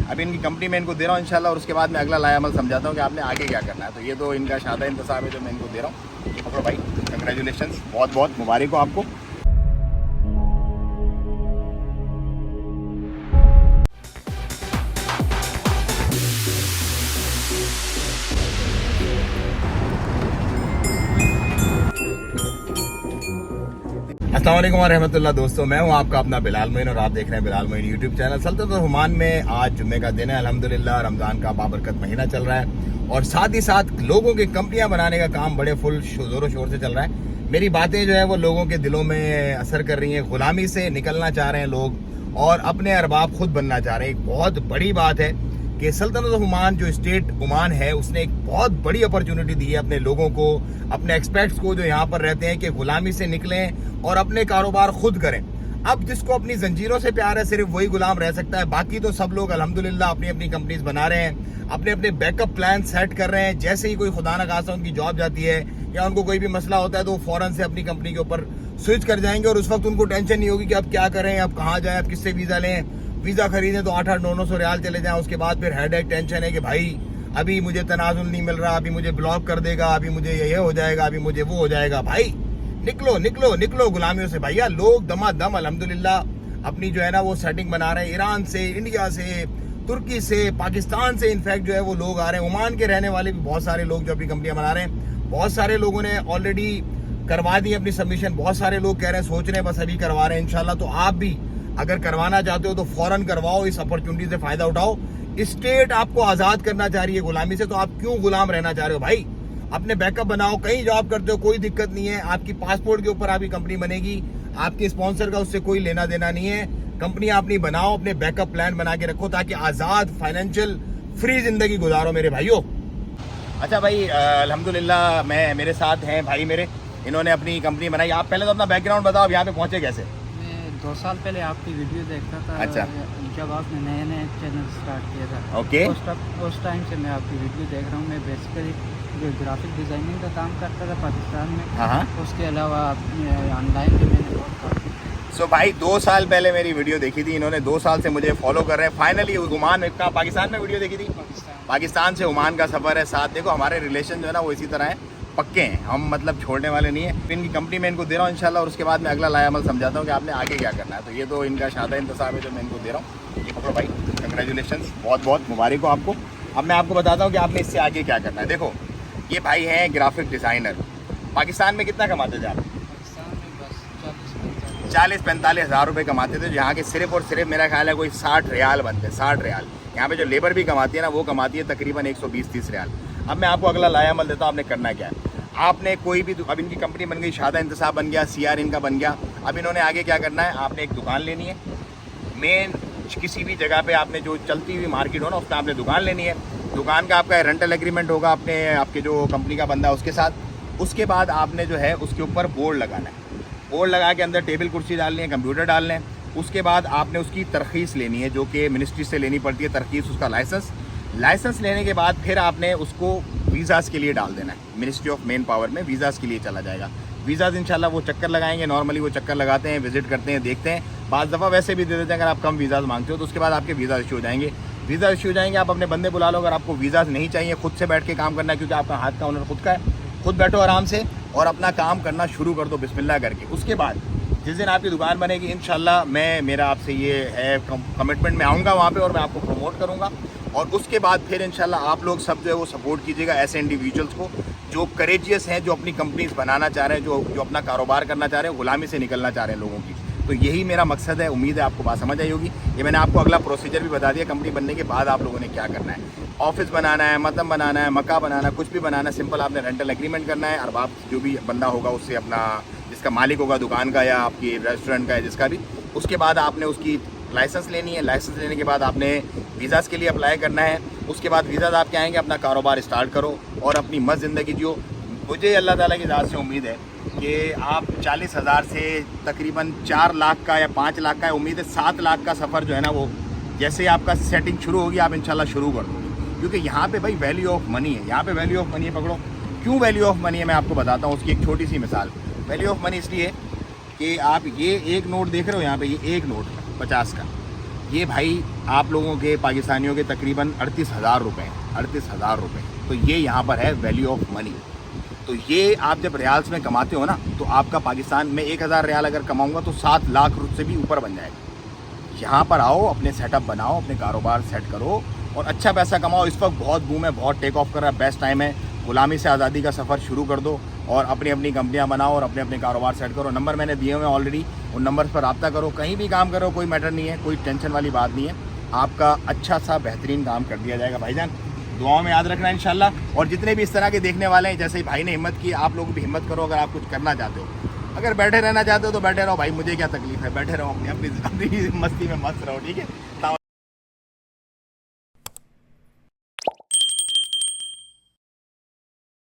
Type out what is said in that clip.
अभी इनकी कंपनी में इनको दे रहा हूँ इंशाल्लाह, और उसके बाद मैं अगला लाया अमल समझाता हूँ कि आपने आगे क्या करना है। तो ये तो इनका शादा इंतज़ाम है जो मैं इनको दे रहा हूँ। पकड़ो भाई, कंग्रेचुलेशन, बहुत बहुत मुबारक हो आपको। अस्सलाम वालेकुम रहमतुल्लाह। दोस्तों, मैं हूं आपका अपना बिलाल मोइन और आप देख रहे हैं बिलाल मोइन यूट्यूब चैनल। सल्तनत ओमान में आज जुम्मे का दिन है, अल्हम्दुलिल्लाह रमज़ान का बाबरकत महीना चल रहा है और साथ ही साथ लोगों की कंपनियां बनाने का काम बड़े फुल जोरों शोर से चल रहा है। मेरी बातें जो है वो लोगों के दिलों में असर कर रही हैं। गुलामी से निकलना चाह रहे हैं लोग और अपने अरबाब खुद बनना चाह रहे हैं। एक बहुत बड़ी बात है कि सल्तनत ओमान जो स्टेट ओमान है उसने एक बहुत बड़ी अपॉर्चुनिटी दी है अपने लोगों को, अपने एक्सपर्ट्स को जो यहाँ पर रहते हैं कि गुलामी से निकलें और अपने कारोबार खुद करें। अब जिसको अपनी जंजीरों से प्यार है सिर्फ वही गुलाम रह सकता है, बाकी तो सब लोग अल्हम्दुलिल्लाह अपनी अपनी कंपनीज बना रहे हैं, अपने अपने बैकअप प्लान सेट कर रहे हैं। जैसे ही कोई खुदा न खासा उनकी जॉब जाती है या उनको कोई भी मसला होता है तो वो फौरन से अपनी कंपनी के ऊपर स्विच कर जाएंगे और उस वक्त उनको टेंशन नहीं होगी कि अब क्या करें, अब कहाँ जाएं, अब किससे वीज़ा लें। वीज़ा खरीदें तो 8-8, 900 रियाल चले जाएं, उसके बाद फिर हेडेक टेंशन है कि भाई अभी मुझे तनाजुल नहीं मिल रहा, अभी मुझे ब्लॉक कर देगा, अभी मुझे ये हो जाएगा, अभी मुझे वो हो जाएगा। भाई निकलो निकलो निकलो गुलामियों से भैया। लोग दमादम अल्हम्दुलिल्लाह अपनी जो है ना वो सेटिंग बना रहे हैं। ईरान से, इंडिया से, तुर्की से, पाकिस्तान से इनफैक्ट जो है वो लोग आ रहे हैं। ओमान के रहने वाले भी बहुत सारे लोग जो अपनी कंपनियां बना रहे हैं। बहुत सारे लोगों ने ऑलरेडी करवा दी अपनी सबमिशन, बहुत सारे लोग कह रहे हैं सोच रहे हैं, बस अभी करवा रहे हैं इंशाल्लाह। तो आप भी अगर करवाना चाहते हो तो फौरन करवाओ, इस अपॉर्चुनिटी से फायदा उठाओ। स्टेट आपको आजाद करना चाह रही है गुलामी से, तो आप क्यों गुलाम रहना चाह रहे हो भाई। अपने बैकअप बनाओ, कहीं जॉब करते हो कोई दिक्कत नहीं है, आपकी पासपोर्ट के ऊपर आपकी कंपनी बनेगी, आपके स्पॉन्सर का उससे कोई लेना देना नहीं है। कंपनी अपनी बनाओ, अपने बैकअप प्लान बना के रखो ताकि आजाद फाइनेंशियल फ्री जिंदगी गुजारो मेरे भाइयों। अच्छा भाई, अल्हम्दुलिल्लाह मेरे साथ हैं भाई मेरे, इन्होंने अपनी कंपनी बनाई। आप पहले तो अपना बैकग्राउंड बताओ, यहाँ पे पहुंचे कैसे? 2 साल पहले आपकी वीडियो देखता था। अच्छा। जब आपने नए चैनल स्टार्ट किया था, ओके। उस टाइम से मैं आपकी वीडियो देख रहा हूँ। मैं बेसिकली जो ग्राफिक डिज़ाइनिंग का काम करता था पाकिस्तान में, हाँ। उसके अलावा ऑनलाइन भी मैंने बहुत काम किया। सो भाई 2 साल पहले मेरी वीडियो देखी थी इन्होंने, 2 साल से मुझे फॉलो कर रहे हैं। फाइनली ओमान में, पाकिस्तान में वीडियो देखी थी। पाकिस्तान से ओमान का सफ़र है साथ। देखो हमारे रिलेशन जो है ना वो इसी तरह है, पक्के हैं हम, मतलब छोड़ने वाले नहीं है। इनकी कंपनी में इनको दे रहा हूँ इंशाल्लाह, और उसके बाद मैं अगला लाया अमल समझाता हूँ कि आपने आगे क्या करना है। तो ये तो इनका शादा इंतज़ाम है जो मैं इनको दे रहा हूँ। ये पकड़ो भाई, कंग्रेचुलेशन, बहुत बहुत मुबारक हो आपको। अब मैं आपको बताता हूँ कि आपने इससे आगे क्या करना है। देखो ये भाई हैं ग्राफिक डिज़ाइनर। पाकिस्तान में कितना कमाते थे आप? पाकिस्तान में बस 40-45 हज़ार रुपये कमाते थे, जहाँ के सिर्फ और सिर्फ मेरा ख्याल है कोई 60 रियाल बनते हैं, 60 रियाल। यहाँ पे जो लेबर भी कमाती है ना वो कमाती है तकरीबन 120-130 रियाल। अब मैं आपको अगला लाया अमल देता हूँ, आपने करना क्या है। आपने कोई भी, अब इनकी कंपनी बन गई, शादा इंतसाब बन गया, CR इनका बन गया। अब इन्होंने आगे क्या करना है, आपने एक दुकान लेनी है। मेन किसी भी जगह पे आपने जो चलती हुई मार्केट हो ना उसमें आपने दुकान लेनी है। दुकान का आपका रेंटल एग्रीमेंट होगा आपके जो कंपनी का बंदा है उसके साथ। उसके बाद आपने जो है उसके ऊपर बोर्ड लगाना है। बोर्ड लगा के अंदर टेबल कुर्सी डालनी है, कंप्यूटर डालने हैं। उसके बाद आपने उसकी तरखीस लेनी है जो कि मिनिस्ट्री से लेनी पड़ती है, तरखीस, उसका लाइसेंस लेने के बाद फिर आपने उसको वीज़ाज़ के लिए डाल देना है। मिनिस्ट्री ऑफ मेन पावर में वीज़ाज़ के लिए चला जाएगा। वीज़ाज़ इंशाल्लाह वो चक्कर लगाएंगे, नॉर्मली वो चक्कर लगाते हैं, विजिट करते हैं, देखते हैं। बाज़ दफ़ा वैसे भी दे देते हैं अगर आप कम वीज़ाज़ मांगते हो तो। उसके बाद आपके वीज़ा इशू हो जाएंगे। वीज़ा इशू हो जाएंगे, आप अपने बंदे बुला लो। अगर आपको वीज़ाज़ नहीं चाहिए, खुद से बैठ के काम करना है, क्योंकि आपका हाथ का हुनर खुद का है। खुद बैठो आराम से और अपना काम करना शुरू कर दो बिस्मिल्लाह करके। उसके बाद जिस दिन आपकी दुकान बनेगी इंशाल्लाह मेरा आपसे ये है कमिटमेंट, मैं आऊँगा वहाँ पे और मैं आपको प्रमोट करूँगा। और उसके बाद फिर इंशाल्लाह आप लोग सब जो है वो सपोर्ट कीजिएगा ऐसे इंडिविजुअल्स को जो करेजियस हैं, जो अपनी कंपनीज बनाना चाह रहे हैं, जो अपना कारोबार करना चाह रहे हैं, गुलामी से निकलना चाह रहे हैं लोगों की। तो यही मेरा मकसद है। उम्मीद है आपको बात समझ आई होगी। ये मैंने आपको अगला प्रोसीजर भी बता दिया, कंपनी बनने के बाद आप लोगों ने क्या करना है। ऑफिस बनाना है, मतम बनाना है, मक्का बनाना है, कुछ भी बनाना है, सिंपल आपने रेंटल एग्रीमेंट करना है। अरबाब जो भी बंदा होगा उससे अपना, जिसका मालिक होगा दुकान का या आपकी रेस्टोरेंट का है जिसका भी, उसके बाद आपने उसकी लाइसेंस लेनी है। लाइसेंस लेने के बाद आपने वीज़ाज़ के लिए अप्लाई करना है। उसके बाद वीज़ाज़ आपके आएंगे, अपना कारोबार स्टार्ट करो और अपनी मस्त ज़िंदगी जियो। मुझे अल्लाह ताला की ज़ात से उम्मीद है कि आप 40,000 से तकरीबन 4 लाख का या 5 लाख का है, उम्मीद है 7 लाख का सफ़र जो है ना वो जैसे ही आपका सेटिंग शुरू होगी आप इंशाल्लाह शुरू कर दोगे। क्योंकि यहाँ पे भाई वैल्यू ऑफ मनी है, यहाँ पे वैल्यू ऑफ मनी है। पकड़ो क्यों वैल्यू ऑफ मनी है, मैं आपको बताता हूँ उसकी एक छोटी सी मिसाल। वैल्यू ऑफ मनी इसलिए कि आप ये एक नोट देख रहे हो यहाँ पे, ये एक नोट 50 का, ये भाई आप लोगों के पाकिस्तानियों के तकरीबन 38,000 रुपये, 38,000 रुपये। तो ये यहाँ पर है वैल्यू ऑफ मनी। तो ये आप जब रियाल्स में कमाते हो ना, तो आपका पाकिस्तान में 1,000 रियाल अगर कमाऊँगा तो 7 लाख रुपये से भी ऊपर बन जाएगा। यहाँ पर आओ, अपने सेटअप बनाओ, अपने कारोबार सेट करो और अच्छा पैसा कमाओ। इस वक्त बहुत बूम है, बहुत टेक ऑफ कर रहा है, बेस्ट टाइम है। गुलामी से आज़ादी का सफ़र शुरू कर दो और अपनी अपनी कंपनियां बनाओ और अपने अपने कारोबार सेट करो। नंबर मैंने दिए हुए हैं ऑलरेडी, उन नंबर पर रब्ता करो। कहीं भी काम करो, कोई मैटर नहीं है, कोई टेंशन वाली बात नहीं है। आपका अच्छा सा बेहतरीन काम कर दिया जाएगा भाईजान। दुआओं में याद रखना इंशाल्लाह। और जितने भी इस तरह के देखने वाले हैं, जैसे भाई ने हिम्मत की, आप लोग भी हिम्मत करो। अगर आप कुछ करना चाहते हो, अगर बैठे रहना चाहते हो तो बैठे रहो भाई, मुझे क्या तकलीफ है, बैठे रहो, अपनी अपनी मस्ती में मस्त रहो, ठीक है।